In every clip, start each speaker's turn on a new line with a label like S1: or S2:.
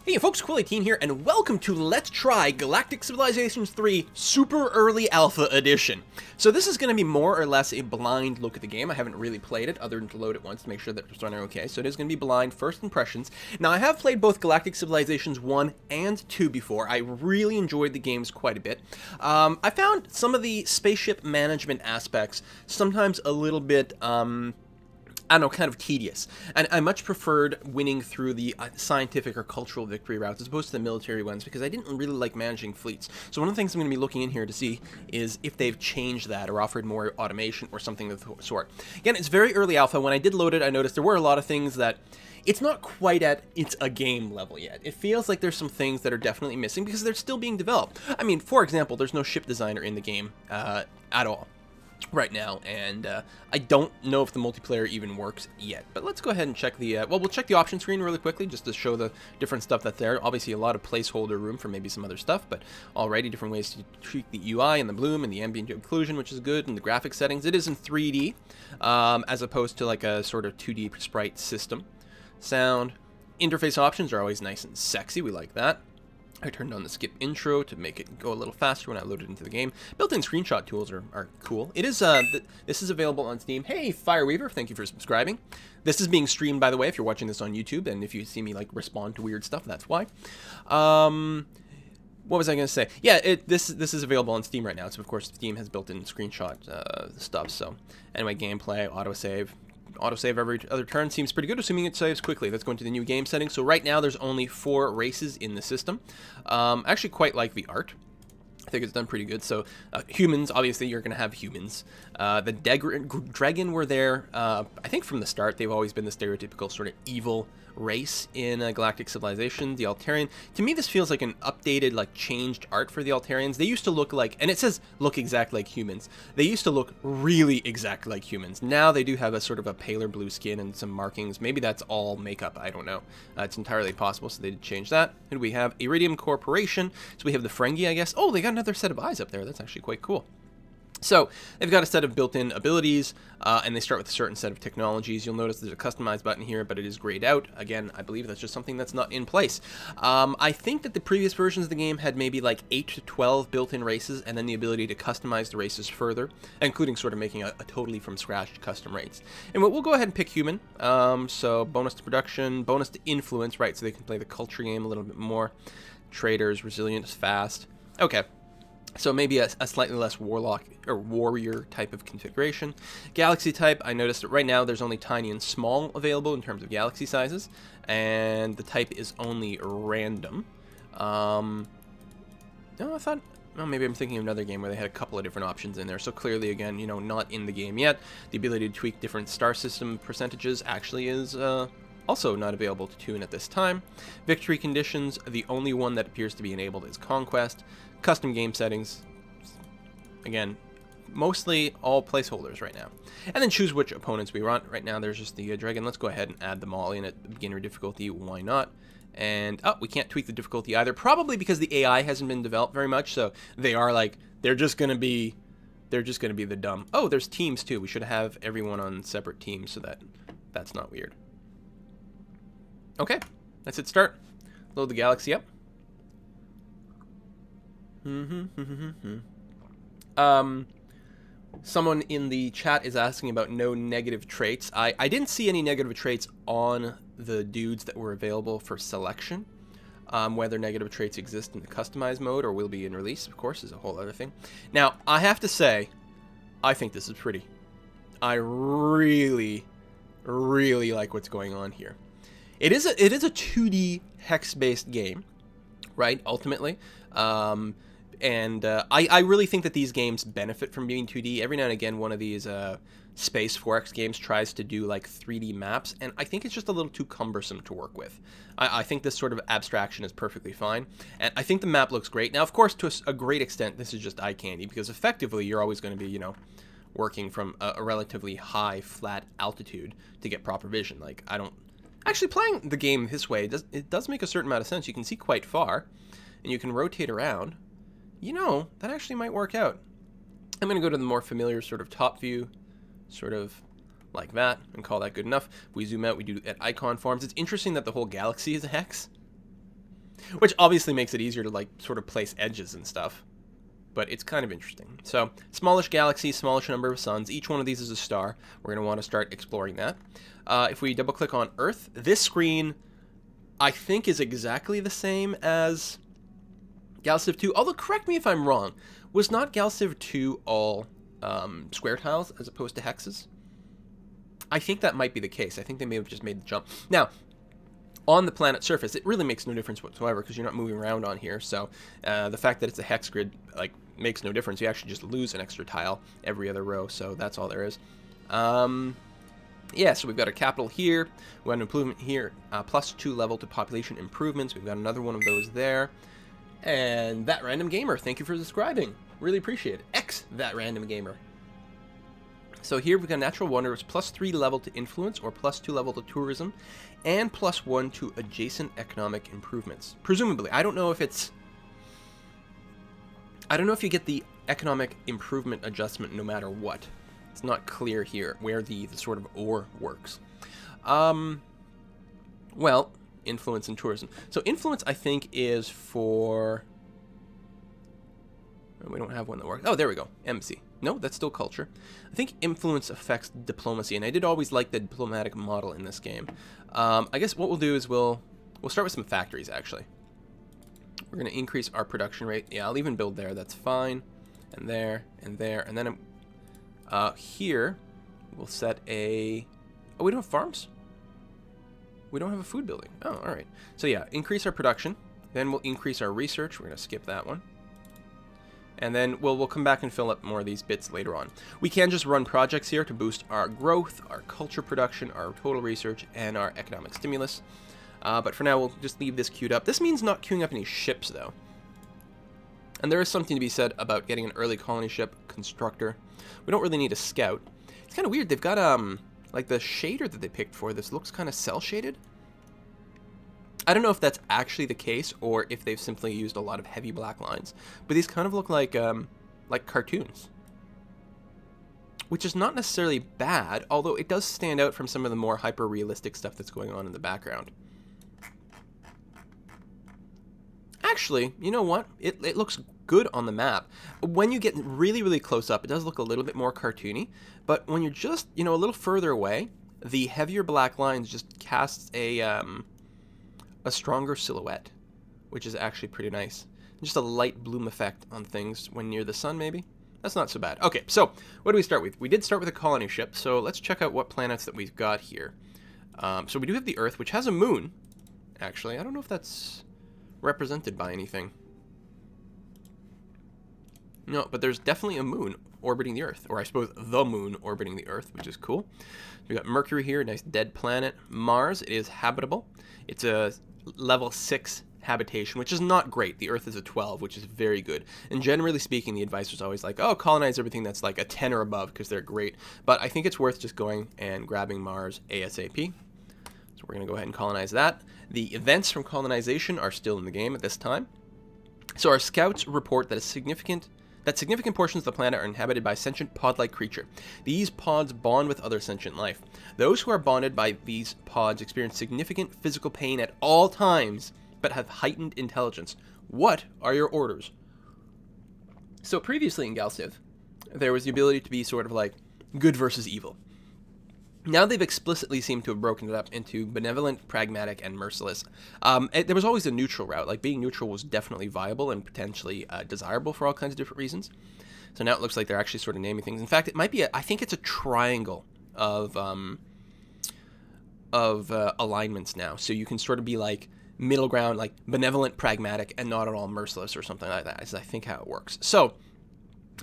S1: Hey folks, Quilly18 here, and welcome to Let's Try Galactic Civilizations 3 Super Early Alpha Edition. So this is going to be more or less a blind look at the game. I haven't really played it other than to load it once to make sure that it's running okay. So it is going to be blind first impressions. Now I have played both Galactic Civilizations 1 and 2 before. I really enjoyed the games quite a bit. I found some of the spaceship management aspects sometimes a little bit, I don't know, kind of tedious. And I much preferred winning through the scientific or cultural victory routes as opposed to the military ones because I didn't really like managing fleets. So one of the things I'm going to be looking in here to see is if they've changed that or offered more automation or something of the sort. Again, it's very early alpha. When I did load it, I noticed there were a lot of things that it's not quite at it's a game level yet. It feels like there's some things that are definitely missing because they're still being developed. I mean, for example, there's no ship designer in the game at all right now, and I don't know if the multiplayer even works yet. But let's go ahead and check the, well, we'll check the option screen really quickly just to show the different stuff that's there. Obviously a lot of placeholder room for maybe some other stuff, but already different ways to tweak the UI and the bloom and the ambient occlusion, which is good, and the graphic settings. It is in 3D, as opposed to like a sort of 2D sprite system. Sound, interface options are always nice and sexy, we like that. I turned on the skip intro to make it go a little faster when I load it into the game. Built-in screenshot tools are cool. It is this is available on Steam. Hey, Fireweaver, thank you for subscribing. This is being streamed, by the way, if you're watching this on YouTube, and if you see me like respond to weird stuff, that's why. What was I going to say? Yeah, this is available on Steam right now. So of course Steam has built-in screenshot stuff. So anyway, gameplay, autosave. Autosave every other turn seems pretty good, assuming it saves quickly. Let's go into the new game settings. So right now there's only 4 races in the system. I actually quite like the art. I think it's done pretty good. So humans, obviously you're going to have humans. The Dragon were there, I think from the start. They've always been the stereotypical sort of evil race in Galactic Civilization. The Altarian, to me this feels like an updated, like changed art for the Altarians. They used to look like, and it says look exactly like humans. They used to look really exactly like humans. Now they do have a sort of a paler blue skin and some markings. Maybe that's all makeup, I don't know. It's entirely possible, so they did change that. And we have Iridium Corporation. So we have the Ferengi, I guess. Oh, they got another set of eyes up there. That's actually quite cool. So they've got a set of built-in abilities, and they start with a certain set of technologies. You'll notice there's a customize button here, but it is grayed out. Again, I believe that's just something that's not in place. I think that the previous versions of the game had maybe like 8 to 12 built-in races, and then the ability to customize the races further, including sort of making a totally from scratch custom race. And we'll go ahead and pick human. So bonus to production, bonus to influence, right? So they can play the culture game a little bit more. Traders, resilience, fast. Okay. So maybe a slightly less warlock or warrior type of configuration. Galaxy type, I noticed that right now there's only tiny and small available in terms of galaxy sizes, and the type is only random. No, I thought, well, maybe I'm thinking of another game where they had a couple of different options in there. So clearly, again, you know, not in the game yet. The ability to tweak different star system percentages actually is also not available to tune at this time. Victory conditions, the only one that appears to be enabled is Conquest. Custom game settings, again, mostly all placeholders right now. And then choose which opponents we want. Right now there's just the Dragon. Let's go ahead and add them all in at beginner difficulty. Why not? And, oh, we can't tweak the difficulty either. Probably because the AI hasn't been developed very much, so they are like, they're just going to be the dumb. Oh, there's teams too. We should have everyone on separate teams so that that's not weird. Okay, let's hit start. Load the galaxy up. Someone in the chat is asking about no negative traits. I didn't see any negative traits on the dudes that were available for selection. Whether negative traits exist in the customized mode or will be in release, of course, is a whole other thing. Now, I have to say, I think this is pretty. I really, really like what's going on here. It is a 2D hex-based game, right? Ultimately. I really think that these games benefit from being 2D. Every now and again, one of these Space 4X games tries to do like 3D maps, and I think it's just a little too cumbersome to work with. I think this sort of abstraction is perfectly fine, and I think the map looks great. Now, of course, to a great extent, this is just eye candy, because effectively, you're always going to be, you know, working from a relatively high, flat altitude to get proper vision. Like, I don't... Actually, playing the game this way, it does make a certain amount of sense. You can see quite far, and you can rotate around. You know, that actually might work out. I'm going to go to the more familiar sort of top view, sort of like that, and call that good enough. If we zoom out, we do at icon forms. It's interesting that the whole galaxy is a hex. which obviously makes it easier to like sort of place edges and stuff. But it's kind of interesting. So, smallish galaxy, smallish number of suns. Each one of these is a star. We're going to want to start exploring that. If we double-click on Earth, this screen, I think, is exactly the same as GalCiv 2. Although, correct me if I'm wrong. Was not GalCiv 2 all square tiles as opposed to hexes? I think that might be the case. I think they may have just made the jump. Now, on the planet's surface, it really makes no difference whatsoever because you're not moving around on here. So the fact that it's a hex grid like makes no difference. You actually just lose an extra tile every other row. So that's all there is. Yeah, so we've got a capital here. We have an improvement here. +2 level to population improvements. We've got another one of those there. And That Random Gamer, thank you for subscribing. Really appreciate it. That Random Gamer. So here we've got Natural Wonder, it's +3 level to influence, or +2 level to tourism, and +1 to adjacent economic improvements. Presumably, I don't know if you get the economic improvement adjustment no matter what. It's not clear here where the sort of ore works. Well, influence and tourism. So influence, I think, is for... We don't have one that works. Oh, there we go. Embassy. No, that's still culture. I think influence affects diplomacy, and I did always like the diplomatic model in this game. I guess what we'll do is we'll start with some factories, actually. We're going to increase our production rate. Yeah, I'll even build there. That's fine. And there, and there. And then here, we'll set a... Oh, we don't have farms? We don't have a food building. Oh, all right. So yeah, increase our production. Then we'll increase our research. We're going to skip that one. And then we'll come back and fill up more of these bits later on. We can just run projects here to boost our growth, our culture production, our total research, and our economic stimulus. But for now, we'll just leave this queued up. This means not queuing up any ships, though. And there is something to be said about getting an early colony ship constructor. We don't really need a scout. It's kind of weird. They've got, like the shader that they picked for this looks kind of cel-shaded. I don't know if that's actually the case or if they've simply used a lot of heavy black lines, but these kind of look like cartoons, which is not necessarily bad, although it does stand out from some of the more hyper-realistic stuff that's going on in the background. Actually, you know what? It looks good on the map. When you get really, really close up, it does look a little bit more cartoony, but when you're just, you know, a little further away, the heavier black lines just casts a stronger silhouette, which is actually pretty nice. Just a light bloom effect on things when near the sun, maybe? That's not so bad. Okay, so what do we start with? We did start with a colony ship, so let's check out what planets that we've got here. So we do have the Earth, which has a moon, actually. I don't know if that's represented by anything. No, but there's definitely a moon orbiting the Earth, or I suppose the moon orbiting the Earth, which is cool. We got Mercury here, nice dead planet. Mars, it is habitable. It's a level 6 habitation, which is not great. The Earth is a 12, which is very good. And generally speaking, the advice was always like, oh, colonize everything that's like a 10 or above because they're great. But I think it's worth just going and grabbing Mars ASAP. So we're going to go ahead and colonize that. The events from colonization are still in the game at this time. So our scouts report that significant portions of the planet are inhabited by sentient pod-like creature. These pods bond with other sentient life. Those who are bonded by these pods experience significant physical pain at all times, but have heightened intelligence. What are your orders? So previously in GalCiv, there was the ability to be sort of like good versus evil. Now they've explicitly seemed to have broken it up into benevolent, pragmatic, and merciless. There was always a neutral route. Like, being neutral was definitely viable and potentially desirable for all kinds of different reasons. So now it looks like they're actually sort of naming things. In fact, it might be, I think it's a triangle of alignments now. So you can sort of be like middle ground, like benevolent, pragmatic, and not at all merciless or something like that, is I think how it works. So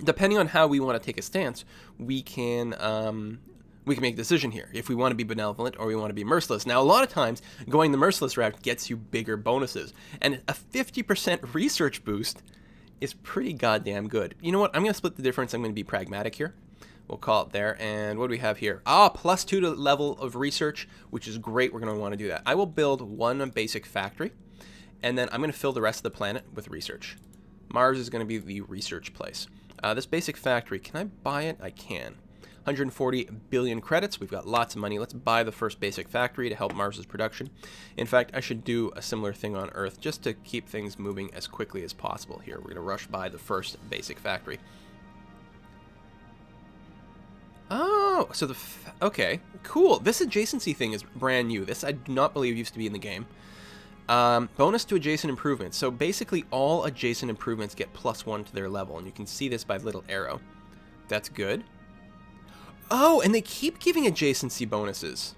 S1: depending on how we want to take a stance, we can make a decision here if we want to be benevolent or we want to be merciless. Now, a lot of times, going the merciless route gets you bigger bonuses. And a 50% research boost is pretty goddamn good. You know what? I'm going to split the difference. I'm going to be pragmatic here. We'll call it there. And what do we have here? +2 to level of research, which is great. We're going to want to do that. I will build one basic factory, and then I'm going to fill the rest of the planet with research. Mars is going to be the research place. This basic factory, can I buy it? I can. 140 billion credits. We've got lots of money. Let's buy the first basic factory to help Mars's production. In fact, I should do a similar thing on Earth just to keep things moving as quickly as possible here. We're going to rush by the first basic factory. Oh, so okay, cool. This adjacency thing is brand new. This I do not believe used to be in the game. Bonus to adjacent improvements. So basically all adjacent improvements get +1 to their level, and you can see this by the little arrow. That's good. Oh, and they keep giving adjacency bonuses.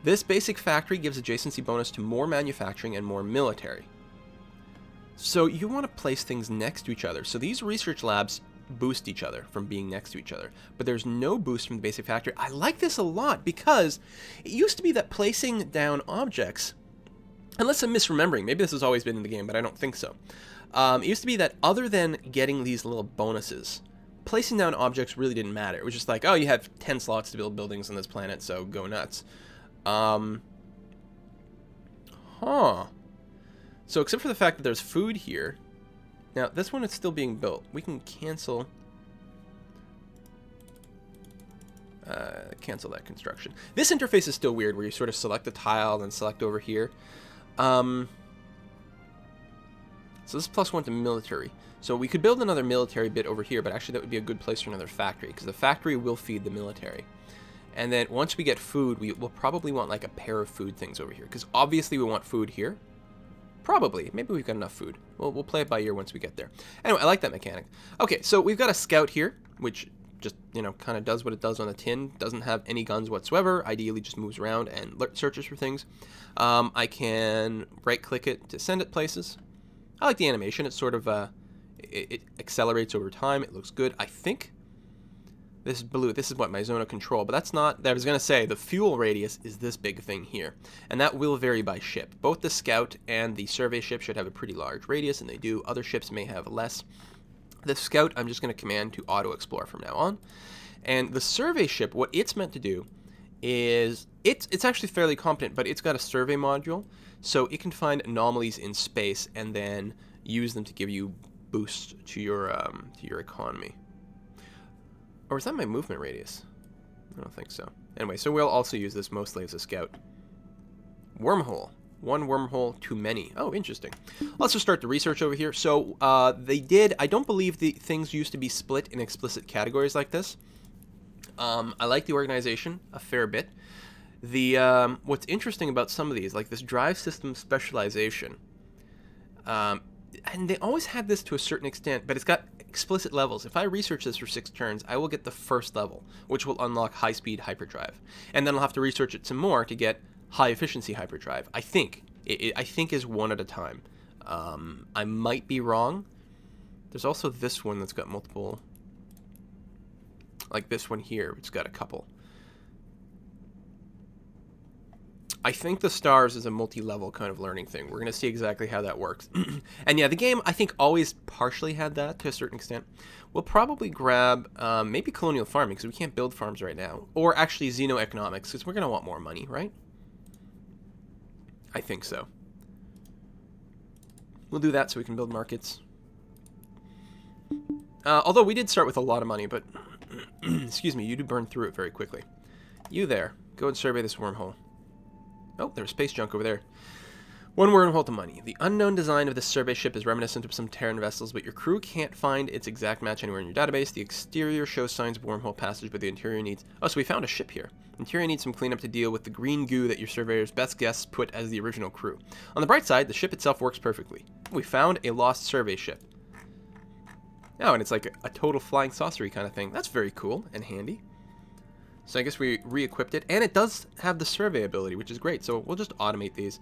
S1: This basic factory gives adjacency bonus to more manufacturing and more military. So you want to place things next to each other. So these research labs boost each other from being next to each other, but there's no boost from the basic factory. I like this a lot because it used to be that placing down objects, unless I'm misremembering, maybe this has always been in the game, but I don't think so. It used to be that other than getting these little bonuses, placing down objects really didn't matter. It was just like, oh, you have 10 slots to build buildings on this planet, so go nuts. So except for the fact that there's food here, now this one is still being built. We can cancel that construction. This interface is still weird, where you sort of select a tile, then select over here. So this is +1 to military. So we could build another military bit over here, but actually that would be a good place for another factory, because the factory will feed the military. And then once we get food, we'll probably want like a pair of food things over here, because obviously we want food here. Probably. Maybe we've got enough food. We'll play it by ear once we get there. Anyway, I like that mechanic. Okay, so we've got a scout here, which just, you know, kind of does what it does on a tin. Doesn't have any guns whatsoever. Ideally just moves around and searches for things. I can right-click it to send it places. I like the animation. It's sort of, it accelerates over time. It looks good. I think this is blue. This is what, my zone of control. But that's not, I was going to say, the fuel radius is this big thing here. And that will vary by ship. Both the scout and the survey ship should have a pretty large radius, and they do. Other ships may have less. The scout, I'm just going to command to auto-explore from now on. And the survey ship, what it's meant to do is, it's actually fairly competent, but it's got a survey module. So it can find anomalies in space and then use them to give you boosts to your economy. Or is that my movement radius? I don't think so. Anyway, so we'll also use this mostly as a scout. Wormhole. One wormhole too many. Oh, interesting. Let's just start the research over here. So they did, I don't believe the things used to be split in explicit categories like this. I like the organization a fair bit. The what's interesting about some of these, like this drive system specialization, and they always had this to a certain extent, but it's got explicit levels. If I research this for 6 turns, I will get the first level, which will unlock high-speed hyperdrive. And then I'll have to research it some more to get high-efficiency hyperdrive. I think. I think is one at a time. I might be wrong. There's also this one that's got multiple, like this one here, it's got a couple. I think the stars is a multi-level kind of learning thing. We're going to see exactly how that works. And yeah, the game, I think, always partially had that to a certain extent. We'll probably grab maybe colonial farming, because we can't build farms right now. Or actually xeno-economics, because we're going to want more money, right? I think so. We'll do that so we can build markets. Although we did start with a lot of money, but excuse me, you do burn through it very quickly. You there, go and survey this wormhole. Oh, there's space junk over there. One wormhole to money. The unknown design of this survey ship is reminiscent of some Terran vessels, but your crew can't find its exact match anywhere in your database. The exterior shows signs of wormhole passage, but the interior needs... Oh, so we found a ship here. Interior needs some cleanup to deal with the green goo that your surveyor's best guess put as the original crew. On the bright side, the ship itself works perfectly. We found a lost survey ship. Oh, and it's like a total flying saucery kind of thing. That's very cool and handy. So I guess we re-equipped it, and it does have the survey ability, which is great. So we'll just automate these,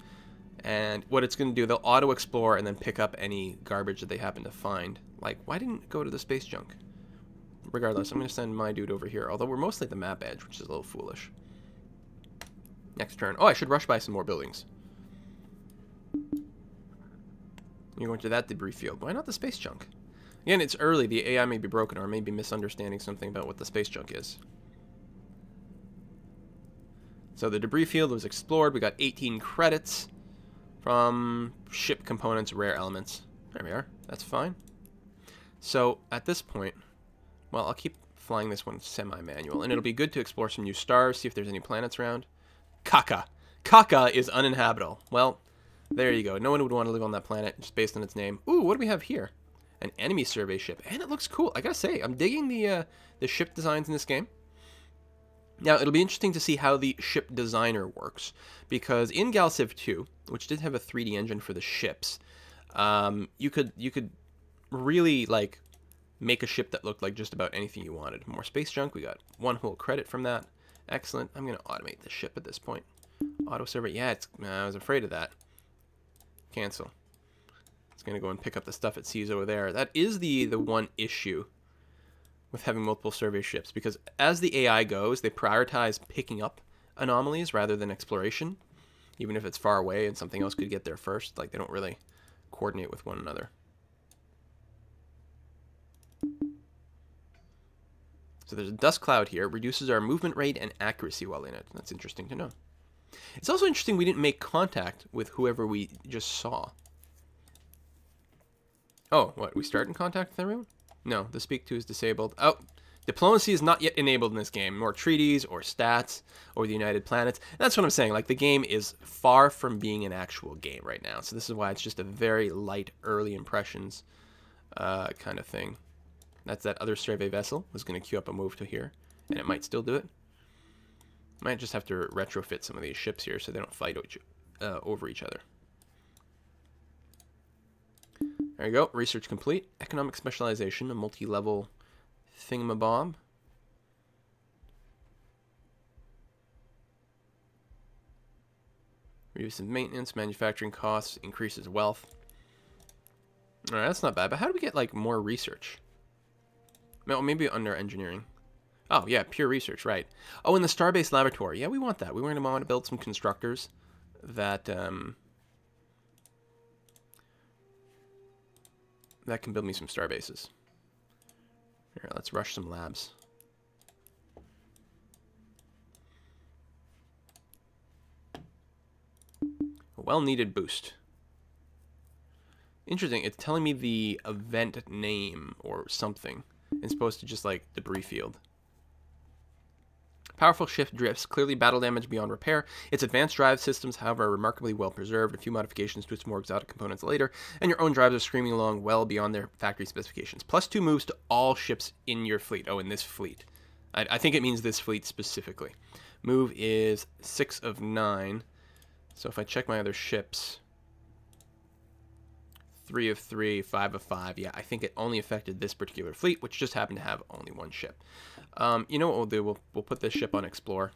S1: and what it's going to do, they'll auto-explore and then pick up any garbage that they happen to find. Like, why didn't it go to the space junk? Regardless, I'm going to send my dude over here, although we're mostly at the map edge, which is a little foolish. Next turn. Oh, I should rush by some more buildings. You're going to that debris field. Why not the space junk? Again, it's early. The AI may be broken, or may be misunderstanding something about what the space junk is. So the debris field was explored. We got 18 credits from ship components, rare elements. There we are. That's fine. So at this point, well, I'll keep flying this one semi-manual. And it'll be good to explore some new stars, see if there's any planets around. Kaka. Kaka is uninhabitable. Well, there you go. No one would want to live on that planet just based on its name. Ooh, what do we have here? An enemy survey ship. And it looks cool. I gotta say, I'm digging the ship designs in this game. Now, it'll be interesting to see how the ship designer works. Because in GalCiv 2, which did have a 3D engine for the ships, you could really, like, make a ship that looked like just about anything you wanted. More space junk. We got 1 whole credit from that. Excellent. I'm going to automate the ship at this point. Auto server. Yeah, I was afraid of that. Cancel. It's going to go and pick up the stuff it sees over there. That is the one issue with having multiple survey ships, because as the AI goes, they prioritize picking up anomalies rather than exploration, even if it's far away and something else could get there first. Like, they don't really coordinate with one another. So there's a dust cloud here. It reduces our movement rate and accuracy while in it. That's interesting to know. It's also interesting we didn't make contact with whoever we just saw. Oh, what? We start in contact with everyone? No, the speak to is disabled. Oh, diplomacy is not yet enabled in this game. Nor treaties or stats or the United Planets. And that's what I'm saying. Like, the game is far from being an actual game right now. So this is why it's just a very light early impressions kind of thing. That's that other survey vessel. Was going to queue up a move to here. And it might still do it. Might just have to retrofit some of these ships here so they don't fight over each other. There you go. Research complete. Economic specialization, a multi-level thingamabob. Reduces maintenance, manufacturing costs, increases wealth. Alright, that's not bad. But how do we get, like, more research? Well, maybe under engineering. Oh, yeah, pure research, right. Oh, in the Starbase laboratory. Yeah, we want that. We want to build some constructors that that can build me some starbases. Here, let's rush some labs. A well-needed boost. Interesting. It's telling me the event name or something. It's supposed to just, like, debris field. Powerful shift drifts, clearly battle damage beyond repair. Its advanced drive systems, however, are remarkably well preserved. A few modifications to its more exotic components later, and your own drives are screaming along well beyond their factory specifications. +2 moves to all ships in your fleet. Oh, in this fleet. I think it means this fleet specifically. Move is 6 of 9. So if I check my other ships, 3 of 3, 5 of 5. Yeah, I think it only affected this particular fleet, which just happened to have only 1 ship. You know what we'll do? We'll put this ship on Explore.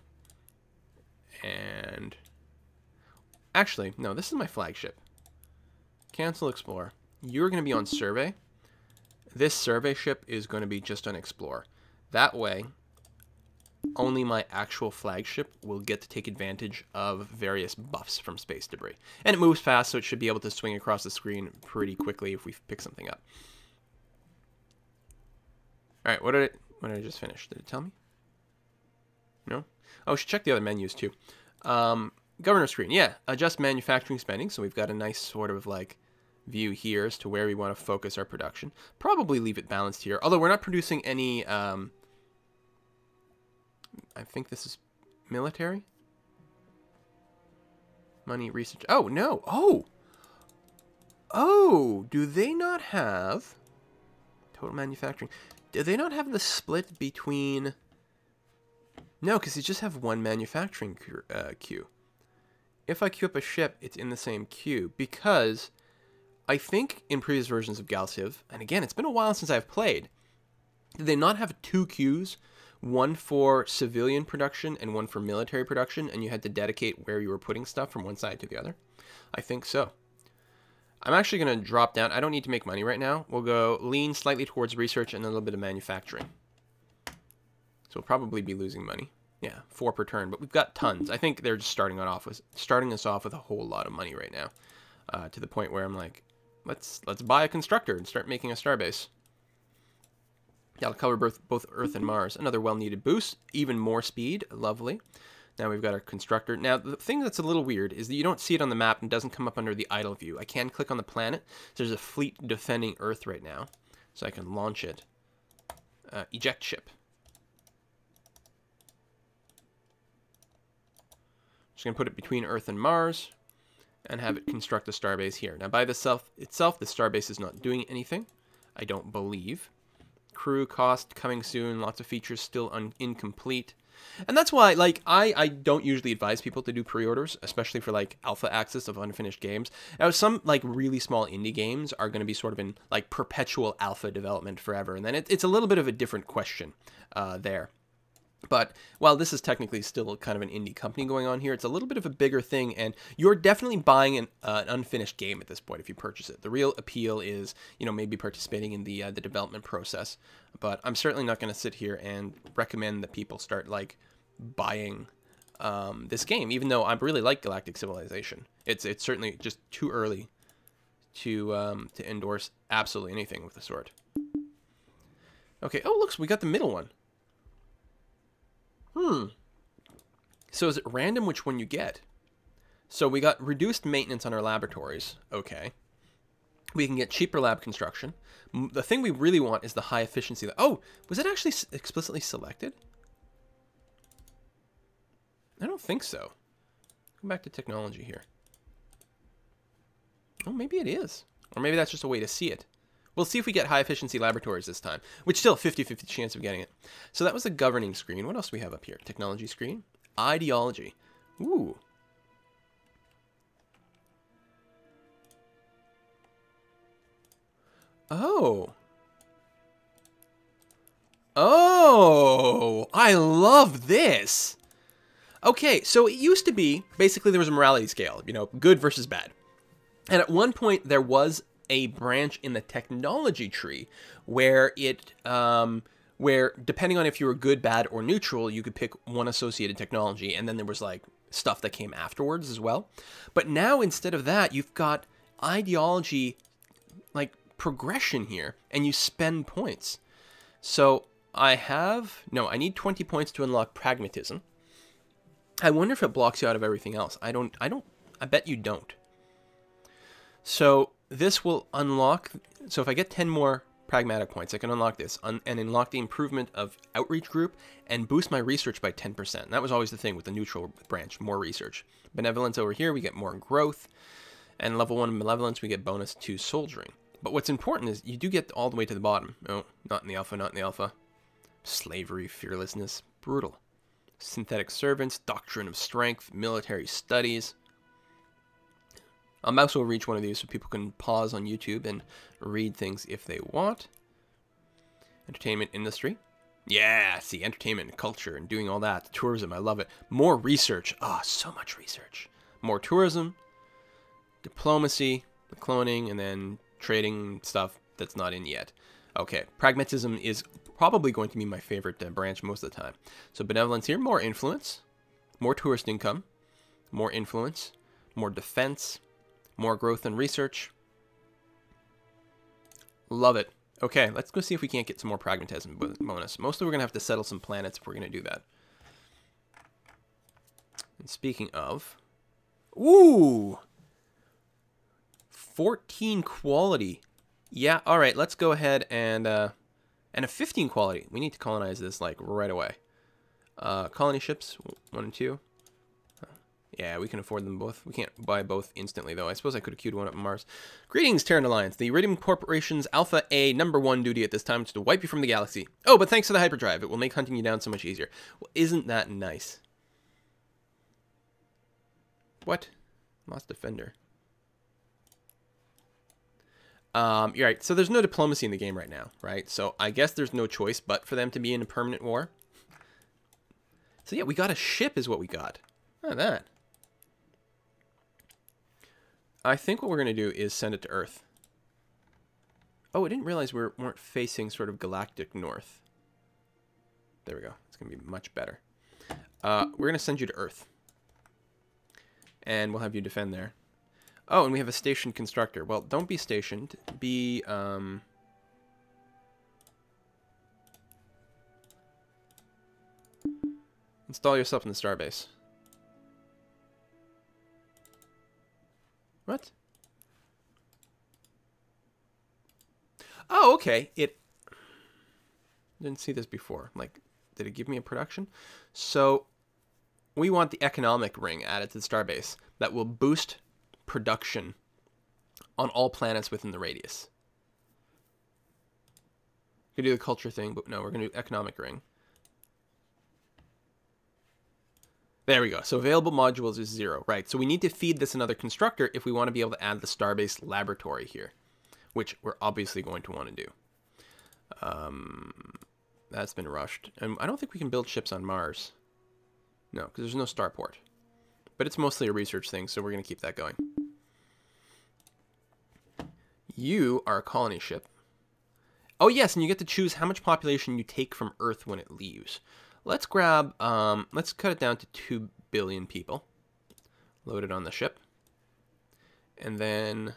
S1: And actually, no, this is my flagship. Cancel Explore. You're going to be on Survey. This survey ship is going to be just on Explore. That way, only my actual flagship will get to take advantage of various buffs from space debris. And it moves fast, so it should be able to swing across the screen pretty quickly if we pick something up. Alright, what did I just finish? Did it tell me? No? Oh, we should check the other menus too. Governor screen, yeah. Adjust manufacturing spending, so we've got a nice sort of like view here as to where we want to focus our production. Probably leave it balanced here, although we're not producing any... I think this is military. Money, research. Oh, no. Oh! Oh! Do they not have... Total manufacturing. Do they not have the split between... No, because you just have one manufacturing queue. If I queue up a ship, it's in the same queue. Because I think in previous versions of GalCiv, and again, it's been a while since I've played, did they not have 2 queues? One for civilian production and one for military production, and you had to dedicate where you were putting stuff from one side to the other? I think so. I'm actually going to drop down. I don't need to make money right now. We'll go lean slightly towards research and a little bit of manufacturing. So we'll probably be losing money. Yeah, 4 per turn, but we've got tons. I think they're just starting us off with a whole lot of money right now, to the point where I'm like, let's buy a constructor and start making a starbase. Yeah, I'll cover both Earth and Mars. Another well-needed boost. Even more speed. Lovely. Now we've got our constructor. Now, the thing that's a little weird is that you don't see it on the map and doesn't come up under the idle view. I can click on the planet. So there's a fleet defending Earth right now. So I can launch it. Eject ship. Just going to put it between Earth and Mars and have it construct a starbase here. Now, by itself, the starbase is not doing anything, I don't believe. Crew cost coming soon, lots of features still incomplete. And that's why, like, I don't usually advise people to do pre-orders, especially for, like, alpha access of unfinished games. Now, some, like, really small indie games are going to be sort of in, like, perpetual alpha development forever. And then it's a little bit of a different question there. But while this is technically still kind of an indie company going on here, it's a little bit of a bigger thing, and you're definitely buying an unfinished game at this point if you purchase it. The real appeal is, you know, maybe participating in the development process. But I'm certainly not going to sit here and recommend that people start, like, buying this game, even though I really like Galactic Civilization. It's certainly just too early to endorse absolutely anything with the sort. Okay. Oh, look, we got the middle one. So is it random which one you get? So we got reduced maintenance on our laboratories. Okay. We can get cheaper lab construction. The thing we really want is the high efficiency. Oh, was it actually explicitly selected? I don't think so. Go back to technology here. Oh, maybe it is. Or maybe that's just a way to see it. We'll see if we get high efficiency laboratories this time, which still 50-50 chance of getting it. So that was the governing screen. What else do we have up here? Technology screen. Ideology. Ooh. Oh. Oh, I love this. Okay, so it used to be, basically there was a morality scale, you know, good versus bad. And at one point there was a branch in the technology tree where it, where depending on if you were good, bad, or neutral, you could pick one associated technology, and then there was like stuff that came afterwards as well. But now instead of that, you've got ideology, like progression here, and you spend points. So I need 20 points to unlock pragmatism. I wonder if it blocks you out of everything else. I bet you don't. So this will unlock, so if I get 10 more pragmatic points, I can unlock this and unlock the improvement of outreach group and boost my research by 10%. And that was always the thing with the neutral branch, more research. Benevolence over here, we get more growth. And level 1 malevolence, we get bonus to soldiering. But what's important is you do get all the way to the bottom. Oh, not in the alpha, not in the alpha. Slavery, fearlessness, brutal. Synthetic servants, doctrine of strength, military studies. I'll mouse over each one of these so people can pause on YouTube and read things if they want. Entertainment industry. Yeah, see, entertainment and culture and doing all that. Tourism, I love it. More research. Ah, so much research. More tourism. Diplomacy, cloning, and then trading stuff that's not in yet. Okay, pragmatism is probably going to be my favorite branch most of the time. So benevolence here, more influence, more tourist income, more influence, more defense, more growth and research. Love it. Okay, let's go see if we can't get some more pragmatism bonus. Mostly we're going to have to settle some planets if we're going to do that. And speaking of... Ooh! 14 quality. Yeah, alright, let's go ahead and a 15 quality. We need to colonize this, like, right away. Colony ships, 1 and 2. Yeah, we can afford them both. We can't buy both instantly, though. I suppose I could have queued one up on Mars. Greetings, Terran Alliance. The Iridium Corporation's Alpha A #1 duty at this time is to wipe you from the galaxy. Oh, but thanks to the hyperdrive, it will make hunting you down so much easier. Well, isn't that nice? What? Lost Defender. You're right. So there's no diplomacy in the game right now, right? So I guess there's no choice but for them to be in a permanent war. So yeah, we got a ship is what we got. Look at that. I think what we're going to do is send it to Earth. Oh, I didn't realize we weren't facing sort of galactic north. There we go. It's going to be much better. We're going to send you to Earth. And we'll have you defend there. Oh, and we have a station constructor. Well, don't be stationed. Be, install yourself in the Starbase. What? Oh, okay. It... Didn't see this before. Like, did it give me a production? So, we want the economic ring added to the starbase that will boost production on all planets within the radius. We could do the culture thing, but no, we're going to do economic ring. There we go. So available modules is 0, right? So we need to feed this another constructor if we want to be able to add the Starbase laboratory here, which we're obviously going to want to do. That's been rushed. And I don't think we can build ships on Mars. No, because there's no starport. But it's mostly a research thing, so we're going to keep that going. You are a colony ship. Oh, yes, and you get to choose how much population you take from Earth when it leaves. Let's grab, let's cut it down to 2 billion people. Load it on the ship. And then,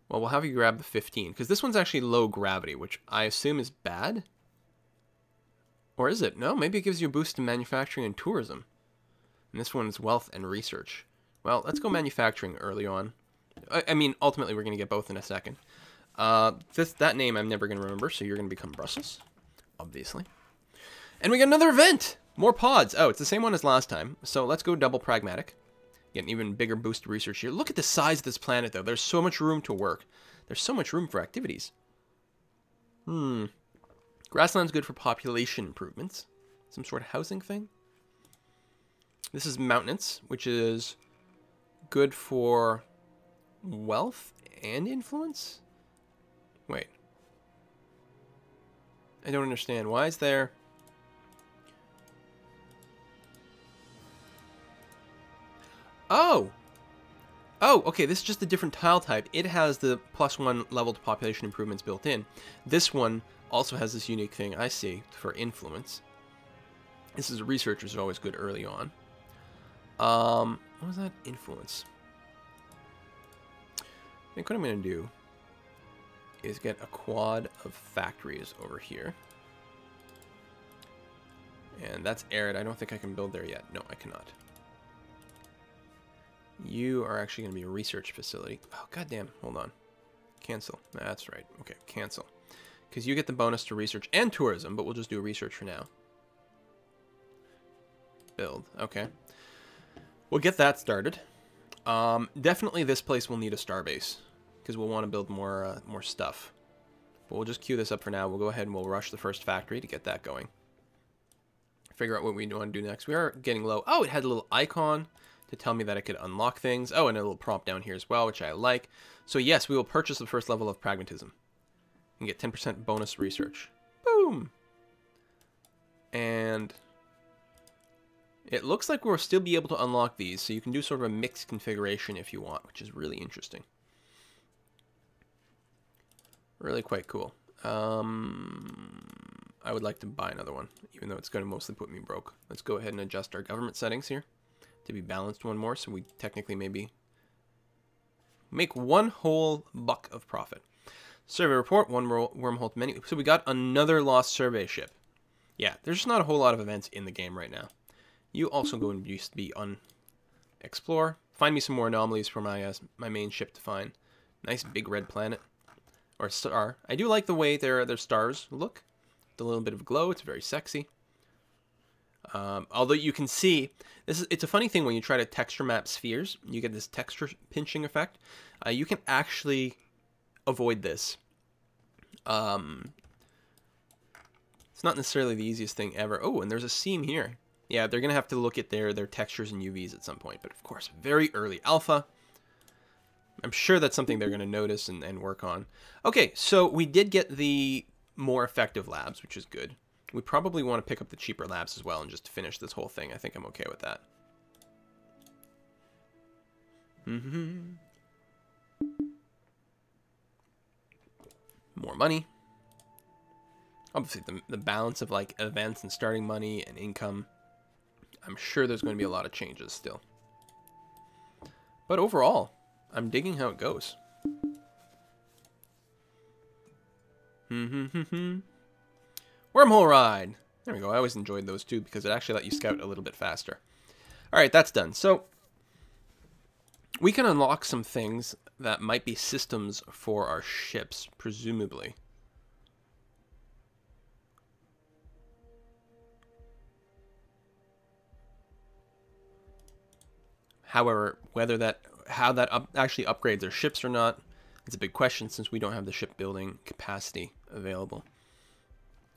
S1: well, we'll have you grab the 15, because this one's actually low gravity, which I assume is bad. Or is it? No, maybe it gives you a boost in manufacturing and tourism. And this one's wealth and research. Well, let's go manufacturing early on. I mean, ultimately, we're going to get both in a second. That name I'm never going to remember, so you're going to become Brussels, obviously. And we got another event! More pods. Oh, it's the same one as last time. So let's go double pragmatic. Get an even bigger boost to research here. Look at the size of this planet, though. There's so much room to work. There's so much room for activities. Grassland's good for population improvements. Some sort of housing thing. This is mountainous, which is good for wealth and influence? Wait. I don't understand. Why is there... Oh! Oh, okay, this is just a different tile type. It has the +1 level to population improvements built in. This one also has this unique thing, I see, for influence. This is researchers are always good early on. What was that? Influence. I think what I'm going to do is get a quad of factories over here. And that's arid. I don't think I can build there yet. No, I cannot. You are actually going to be a research facility. Oh, goddamn. Hold on. Cancel. That's right. Okay, cancel. Because you get the bonus to research and tourism, but we'll just do research for now. Build. Okay. We'll get that started. Definitely this place will need a starbase, because we'll want to build more stuff. But we'll just queue this up for now. We'll go ahead and we'll rush the first factory to get that going. Figure out what we want to do next. We are getting low. Oh, it had a little icon to tell me that I could unlock things. Oh, and a little prompt down here as well, which I like. So yes, we will purchase the first level of pragmatism and get 10% bonus research. Boom! And it looks like we'll still be able to unlock these, so you can do sort of a mixed configuration if you want, which is really interesting. Really quite cool. I would like to buy another one, even though it's going to mostly put me broke. Let's go ahead and adjust our government settings here to be balanced one more, so we technically maybe make one whole buck of profit. Survey report, one wormhole to many. So we got another lost survey ship. Yeah, there's just not a whole lot of events in the game right now. You also go and used to be on explore. Find me some more anomalies for my my main ship to find. Nice big red planet or star. I do like the way their stars look. The little bit of glow. It's very sexy. Although you can see, it's a funny thing when you try to texture map spheres, you get this texture pinching effect. You can actually avoid this. It's not necessarily the easiest thing ever. Oh, and there's a seam here. Yeah, they're going to have to look at their textures and UVs at some point. But of course, very early alpha. I'm sure that's something they're going to notice and work on. Okay, so we did get the more effective labs, which is good. We probably want to pick up the cheaper labs as well and just finish this whole thing. I think I'm okay with that. More money. Obviously, the balance of like events and starting money and income. I'm sure there's going to be a lot of changes still. But overall, I'm digging how it goes. Wormhole ride. There we go. I always enjoyed those too because it actually let you scout a little bit faster. All right, that's done. So we can unlock some things that might be systems for our ships, presumably. However, how that actually upgrades their ships or not, it's a big question since we don't have the shipbuilding capacity available.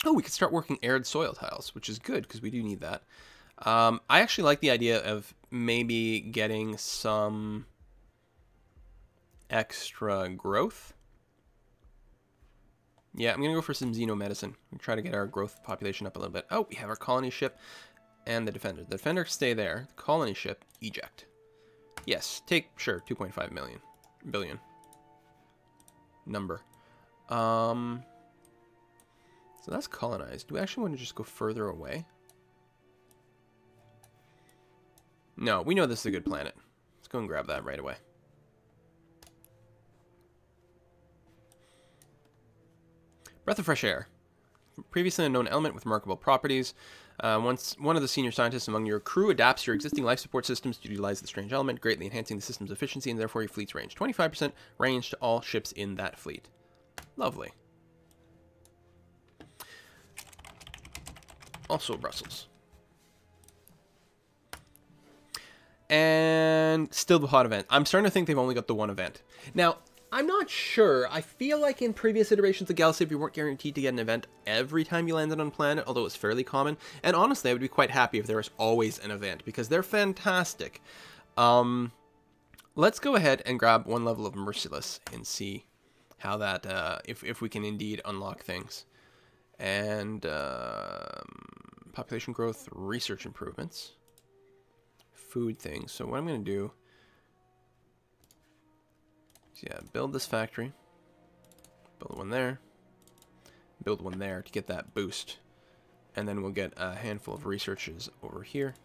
S1: Oh, we could start working arid soil tiles, which is good because we do need that. I actually like the idea of maybe getting some extra growth. Yeah, I'm going to go for some xenomedicine. We'll try to get our growth population up a little bit. Oh, we have our colony ship and the defender. The defender stay there. The colony ship, eject. Yes, take, sure, 2.5 billion. Number. So that's colonized. Do we actually want to just go further away? No, we know this is a good planet. Let's go and grab that right away. Breath of fresh air. Previously unknown element with remarkable properties. Once one of the senior scientists among your crew adapts your existing life support systems to utilize the strange element, greatly enhancing the system's efficiency and therefore your fleet's range. 25% range to all ships in that fleet. Lovely. Also Brussels. And still the hot event. I'm starting to think they've only got the one event. Now, I'm not sure. I feel like in previous iterations of GalCiv, you weren't guaranteed to get an event every time you landed on planet, although it's fairly common. And honestly, I would be quite happy if there was always an event, because they're fantastic. Let's go ahead and grab one level of Merciless and see how that, if we can indeed unlock things. And population growth, research improvements, food things. So what I'm going to do is, yeah, build this factory, build one there, build one there to get that boost. And then we'll get a handful of researches over here,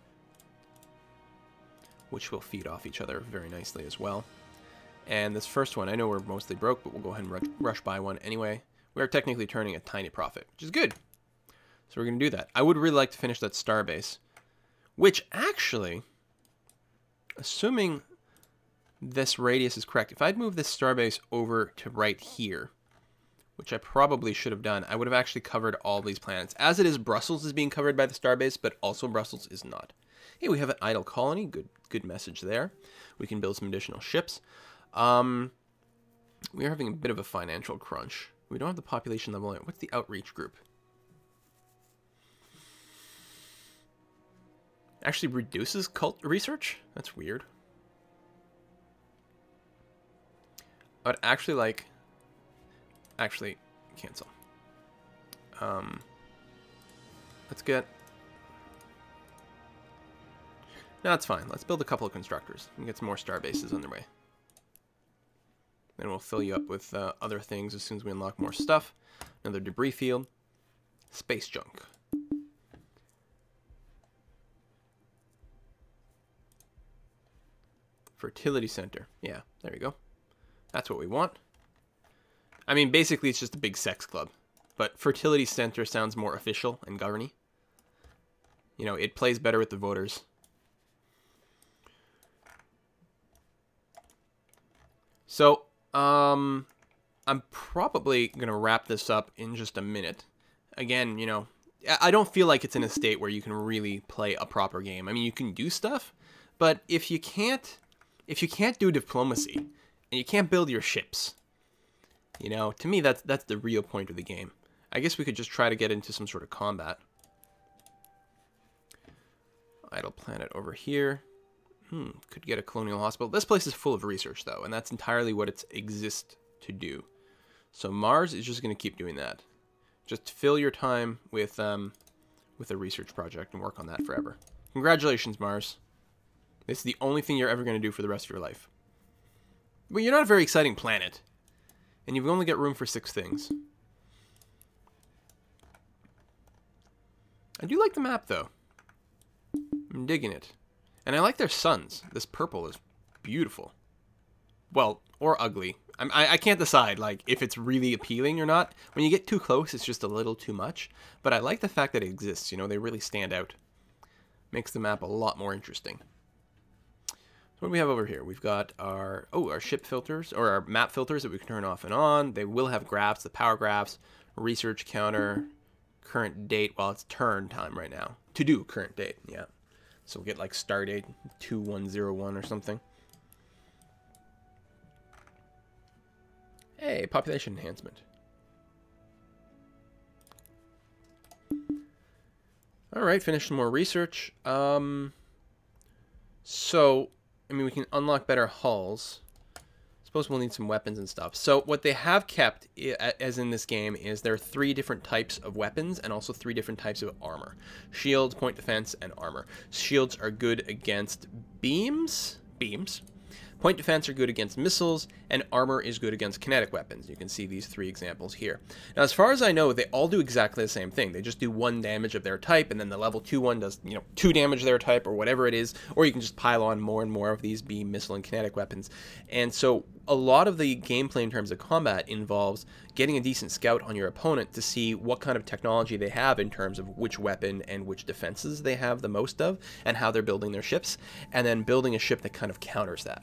S1: which will feed off each other very nicely as well. And this first one, I know we're mostly broke, but we'll go ahead and rush by one anyway. We are technically turning a tiny profit, which is good. So we're going to do that. I would really like to finish that Starbase, which actually, assuming this radius is correct, if I'd move this Starbase over to right here, which I probably should have done, I would have actually covered all these planets. As it is, Brussels is being covered by the Starbase, but also Brussels is not. Hey, we have an idle colony. Good message there. We can build some additional ships. We are having a bit of a financial crunch. We don't have the population level. What's the outreach group? Actually reduces cult research? That's weird. I'd actually like... Actually, cancel. Let's get... No, that's fine. Let's build a couple of constructors and get some more star bases on their way. Then we'll fill you up with other things as soon as we unlock more stuff. Another debris field. Space junk. Fertility center. Yeah, there we go. That's what we want. I mean, basically it's just a big sex club. But fertility center sounds more official and governy. You know, it plays better with the voters. So, I'm probably going to wrap this up in just a minute. Again, you know, I don't feel like it's in a state where you can really play a proper game. I mean, you can do stuff, but if you can't do diplomacy and you can't build your ships, you know, to me that's the real point of the game. I guess we could just try to get into some sort of combat. Idle planet over here. Could get a colonial hospital. This place is full of research, though, and that's entirely what it exists to do. So Mars is just going to keep doing that. Just fill your time with a research project and work on that forever. Congratulations, Mars. This is the only thing you're ever going to do for the rest of your life. Well, you're not a very exciting planet, and you've only got room for 6 things. I do like the map, though. I'm digging it. And I like their suns. This purple is beautiful. Well, or ugly. I can't decide, like, if it's really appealing or not. When you get too close, it's just a little too much. But I like the fact that it exists. You know, they really stand out. Makes the map a lot more interesting. So what do we have over here? We've got our ship filters, or our map filters that we can turn off and on. They will have graphs, the power graphs, research counter, current date. Well, it's turn time right now. To do current date, yeah. So we'll get like Stardate 2101 or something. Hey, population enhancement. All right, finish some more research. So, I mean, we can unlock better hulls. Suppose we'll need some weapons and stuff. So what they have kept, as in this game, is there are 3 different types of weapons and also 3 different types of armor. Shields, point defense, and armor. Shields are good against beams. Point defense are good against missiles, and armor is good against kinetic weapons. You can see these 3 examples here. Now, as far as I know, they all do exactly the same thing. They just do 1 damage of their type, and then the level 2 one does, 2 damage of their type, or whatever it is, or you can just pile on more and more of these beam, missile, and kinetic weapons. And so a lot of the gameplay in terms of combat involves getting a decent scout on your opponent to see what kind of technology they have in terms of which weapon and which defenses they have the most of, and how they're building their ships, and then building a ship that kind of counters that.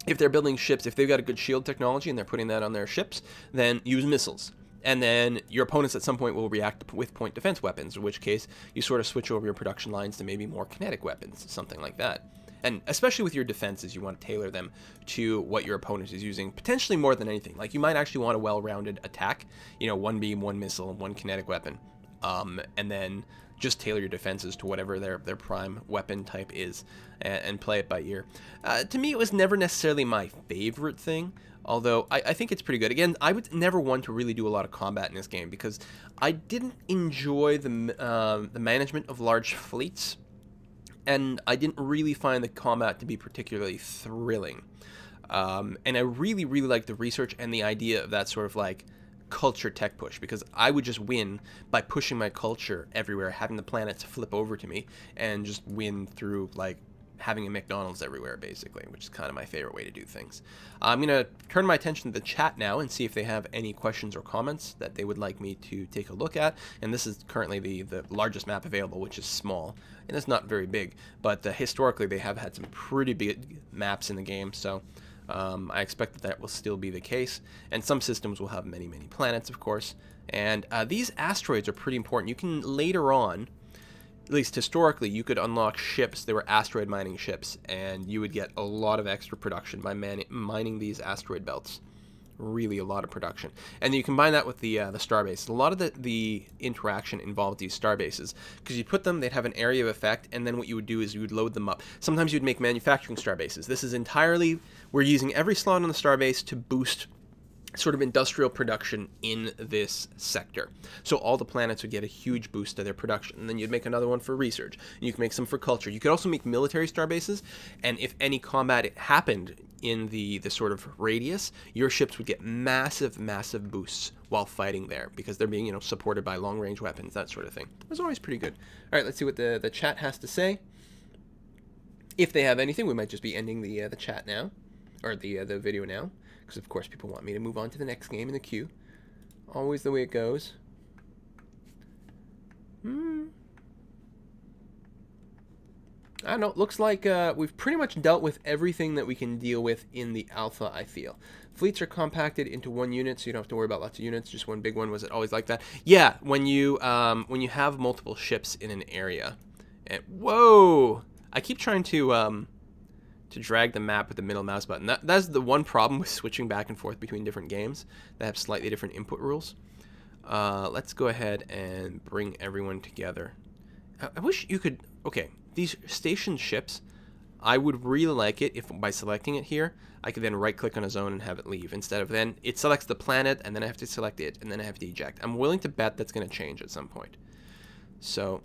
S1: If they're building ships, if they've got a good shield technology and they're putting that on their ships, then use missiles. And then your opponents at some point will react with point defense weapons, in which case you sort of switch over your production lines to maybe more kinetic weapons, something like that. And especially with your defenses, you want to tailor them to what your opponent is using, potentially more than anything. Like, you might actually want a well-rounded attack, 1 beam, 1 missile, and 1 kinetic weapon. And then just tailor your defenses to whatever their prime weapon type is, and play it by ear. To me, it was never necessarily my favorite thing, although I think it's pretty good. Again, I would never want to really do a lot of combat in this game, because I didn't enjoy the management of large fleets, and I didn't really find the combat to be particularly thrilling. And I really, really liked the research and the idea of that sort of like culture tech push, because I would just win by pushing my culture everywhere, having the planets flip over to me, and just win through like having a McDonald's everywhere, basically, which is kind of my favorite way to do things. I'm going to turn my attention to the chat now and see if they have any questions or comments that they would like me to take a look at. And this is currently the largest map available, which is small, and it's not very big, but historically they have had some pretty big maps in the game, so I expect that will still be the case, and some systems will have many, many planets, of course. And these asteroids are pretty important. You can later on, at least historically, you could unlock ships. They were asteroid mining ships, and you would get a lot of extra production by mining these asteroid belts. Really a lot of production. And you combine that with the Starbase. A lot of the interaction involved these Starbases, because you put them, they'd have an area of effect, and then what you would do is you would load them up. Sometimes you'd make manufacturing Starbases. This is entirely, we're using every slot on the Starbase to boost sort of industrial production in this sector. So all the planets would get a huge boost to their production, and then you'd make another one for research, and you can make some for culture. You could also make military Starbases, and if any combat happened in the sort of radius, your ships would get massive boosts while fighting there, because they're being, supported by long-range weapons, that sort of thing. It was always pretty good. All right, let's see what the chat has to say. If they have anything, we might just be ending the chat now, or the video now, because of course people want me to move on to the next game in the queue. Always the way it goes. I don't know, looks like we've pretty much dealt with everything that we can deal with in the alpha, I feel. Fleets are compacted into 1 unit, so you don't have to worry about lots of units, just 1 big one. Was it always like that? Yeah, when you have multiple ships in an area. And, whoa! I keep trying to drag the map with the middle mouse button. That's the one problem with switching back and forth between different games that have slightly different input rules. Let's go ahead and bring everyone together. I wish you could... Okay, these station ships, I would really like it if by selecting it here, I could then right-click on a zone and have it leave, instead of then it selects the planet, and then I have to select it, and then I have to eject. I'm willing to bet that's going to change at some point. So,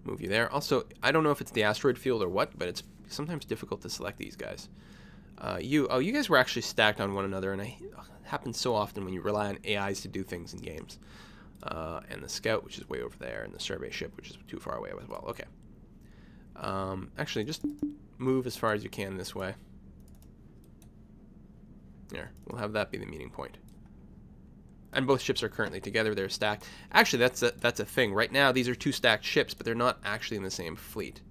S1: move you there. Also, I don't know if it's the asteroid field or what, but it's sometimes difficult to select these guys. You guys were actually stacked on one another, and it happens so often when you rely on AIs to do things in games. And the scout, which is way over there, and the survey ship, which is too far away as well. Okay. Actually, just move as far as you can this way. There, we'll have that be the meeting point. And both ships are currently together. They're stacked. Actually, that's a thing. Right now, these are 2 stacked ships, but they're not actually in the same fleet.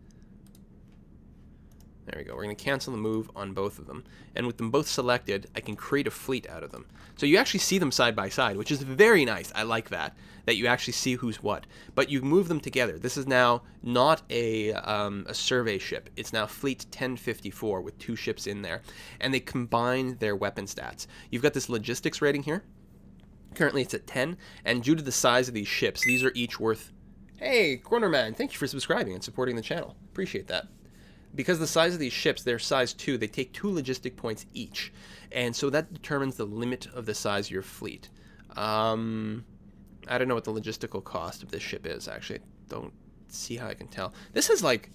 S1: There we go. We're going to cancel the move on both of them. And with them both selected, I can create a fleet out of them. So you actually see them side by side, which is very nice. I like that you actually see who's what. But you move them together. This is now not a survey ship. It's now Fleet 1054 with 2 ships in there. And they combine their weapon stats. You've got this logistics rating here. Currently it's at 10. And due to the size of these ships, these are each worth... Hey, Cornerman, thank you for subscribing and supporting the channel. Appreciate that. Because the size of these ships, they're size 2, they take 2 logistic points each. And so that determines the limit of the size of your fleet. I don't know what the logistical cost of this ship is, actually. I don't see how I can tell. This has, like,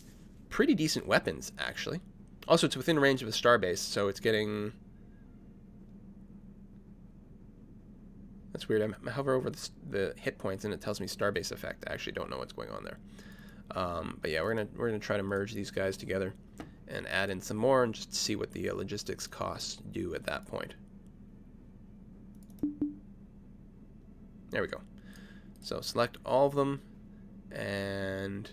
S1: pretty decent weapons, actually. Also, it's within range of a Starbase, so it's getting... That's weird. I hover over the hit points, and it tells me Starbase effect. I actually don't know what's going on there. But yeah, we're gonna try to merge these guys together and add in some more and just see what the logistics costs do at that point. There we go. So select all of them, and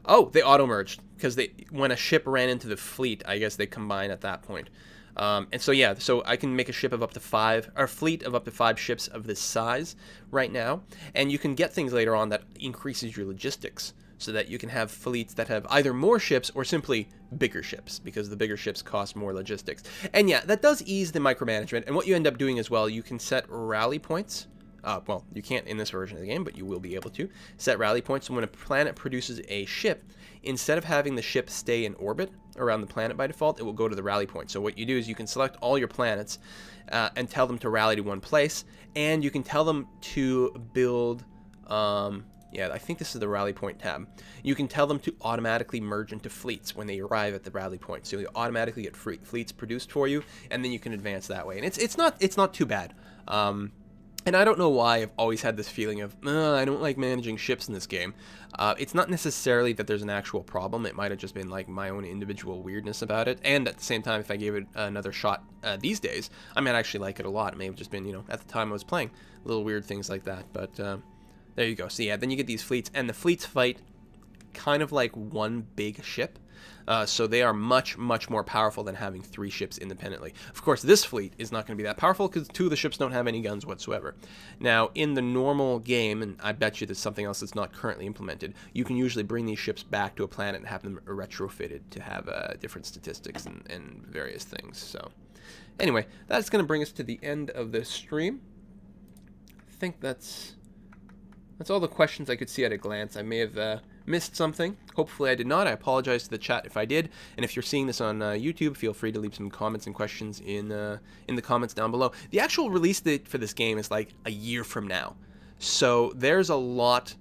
S1: oh, they auto merged because when a ship ran into the fleet, I guess they combine at that point. And so yeah, so I can make a ship of up to 5, or a fleet of up to 5 ships of this size right now, and you can get things later on that increases your logistics, so that you can have fleets that have either more ships or simply bigger ships, because the bigger ships cost more logistics. And yeah, that does ease the micromanagement, and what you end up doing as well, you can set rally points. Well, you can't in this version of the game, but you will be able to set rally points. So when a planet produces a ship, instead of having the ship stay in orbit around the planet by default, it will go to the rally point. So what you do is you can select all your planets and tell them to rally to one place, and you can tell them to build... yeah, I think this is the rally point tab. You can tell them to automatically merge into fleets when they arrive at the rally point. So you automatically get fleets produced for you, and then you can advance that way. And it's not too bad. And I don't know why I've always had this feeling of, I don't like managing ships in this game. It's not necessarily that there's an actual problem. It might have just been like my own individual weirdness about it. And at the same time, if I gave it another shot these days, I might actually like it a lot. It may have just been, you know, at the time I was playing, little weird things like that. But there you go. So yeah, then you get these fleets, and the fleets fight kind of like one big ship. So they are much, much more powerful than having 3 ships independently. Of course, this fleet is not going to be that powerful because 2 of the ships don't have any guns whatsoever. Now, in the normal game, and I bet you there's something else that's not currently implemented, you can usually bring these ships back to a planet and have them retrofitted to have different statistics and various things. So anyway, that's going to bring us to the end of this stream. I think that's all the questions I could see at a glance. I may have missed something. Hopefully I did not. I apologize to the chat if I did. And if you're seeing this on YouTube, feel free to leave some comments and questions in the comments down below. The actual release date for this game is like a year from now. So there's a lot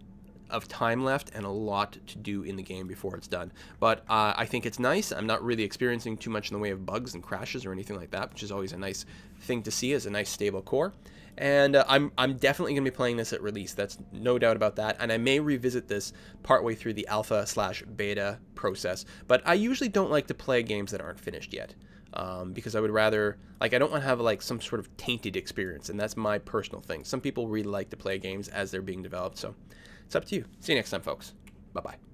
S1: of time left and a lot to do in the game before it's done. But I think it's nice. I'm not really experiencing too much in the way of bugs and crashes or anything like that, which is always a nice thing to see as a nice stable core. And I'm definitely going to be playing this at release. That's no doubt about that. And I may revisit this partway through the alpha/beta process. But I usually don't like to play games that aren't finished yet. Because I would rather, like, I don't want to have like some sort of tainted experience. And that's my personal thing. Some people really like to play games as they're being developed. So it's up to you. See you next time, folks. Bye-bye.